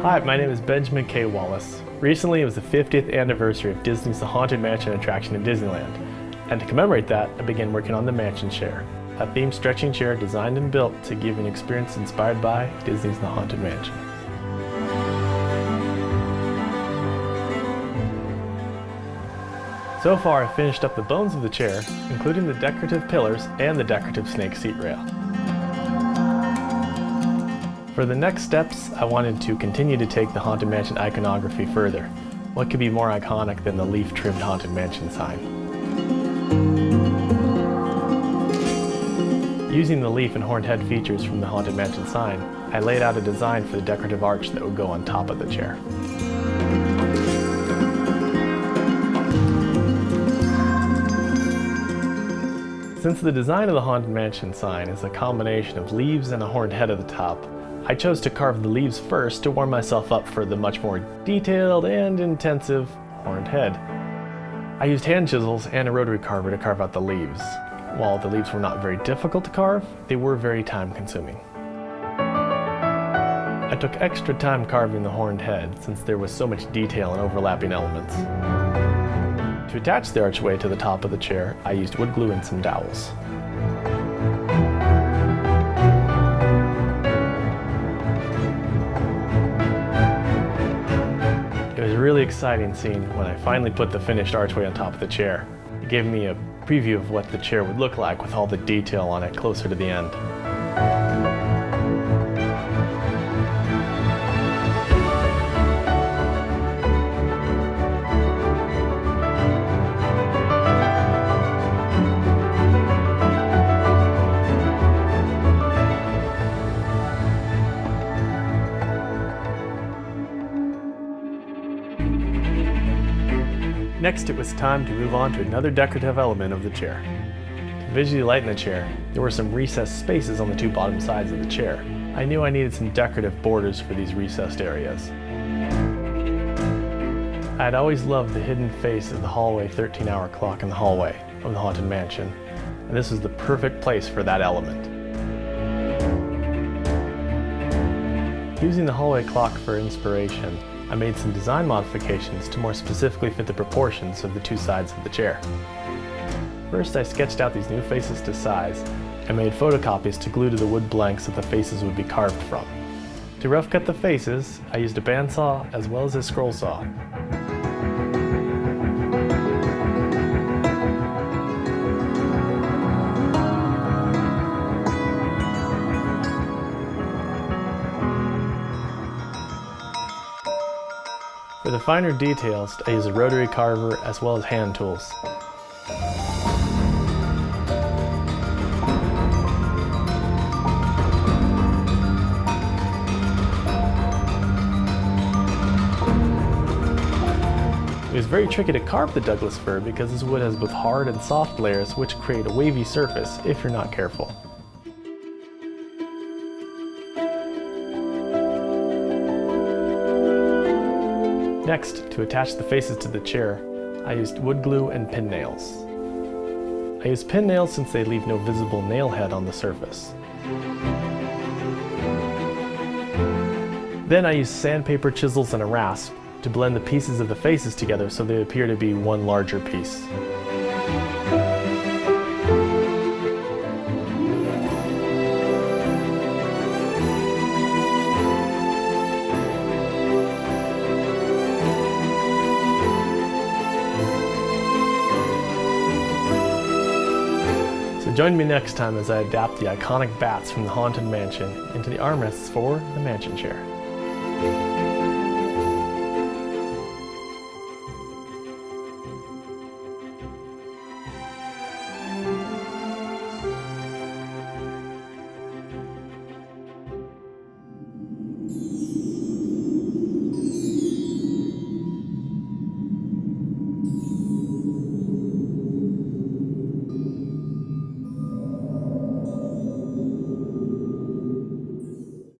Hi, my name is Benjamin K. Wallace. Recently, it was the 50th anniversary of Disney's The Haunted Mansion attraction in Disneyland, and to commemorate that, I began working on the Mansion Chair, a themed stretching chair designed and built to give an experience inspired by Disney's The Haunted Mansion. So far, I've finished up the bones of the chair, including the decorative pillars and the decorative snake seat rail. For the next steps, I wanted to continue to take the Haunted Mansion iconography further. What could be more iconic than the leaf-trimmed Haunted Mansion sign? Using the leaf and horned head features from the Haunted Mansion sign, I laid out a design for the decorative arch that would go on top of the chair. Since the design of the Haunted Mansion sign is a combination of leaves and a horned head at the top, I chose to carve the leaves first to warm myself up for the much more detailed and intensive horned head. I used hand chisels and a rotary carver to carve out the leaves. While the leaves were not very difficult to carve, they were very time-consuming. I took extra time carving the horned head since there was so much detail and overlapping elements. To attach the archway to the top of the chair, I used wood glue and some dowels. It was really exciting seeing when I finally put the finished archway on top of the chair. It gave me a preview of what the chair would look like with all the detail on it closer to the end. Next, it was time to move on to another decorative element of the chair. To visually lighten the chair, there were some recessed spaces on the two bottom sides of the chair. I knew I needed some decorative borders for these recessed areas. I had always loved the hidden face of the hallway 13-hour clock in the hallway of the Haunted Mansion, and this was the perfect place for that element. Using the hallway clock for inspiration, I made some design modifications to more specifically fit the proportions of the two sides of the chair. First, I sketched out these new faces to size and made photocopies to glue to the wood blanks that the faces would be carved from. To rough cut the faces, I used a bandsaw as well as a scroll saw. For the finer details, I use a rotary carver as well as hand tools. It was very tricky to carve the Douglas fir because this wood has both hard and soft layers which create a wavy surface if you're not careful. Next, to attach the faces to the chair, I used wood glue and pin nails. I use pin nails since they leave no visible nail head on the surface. Then I used sandpaper, chisels, and a rasp to blend the pieces of the faces together so they appear to be one larger piece. So join me next time as I adapt the iconic bats from the Haunted Mansion into the armrests for the Mansion Chair.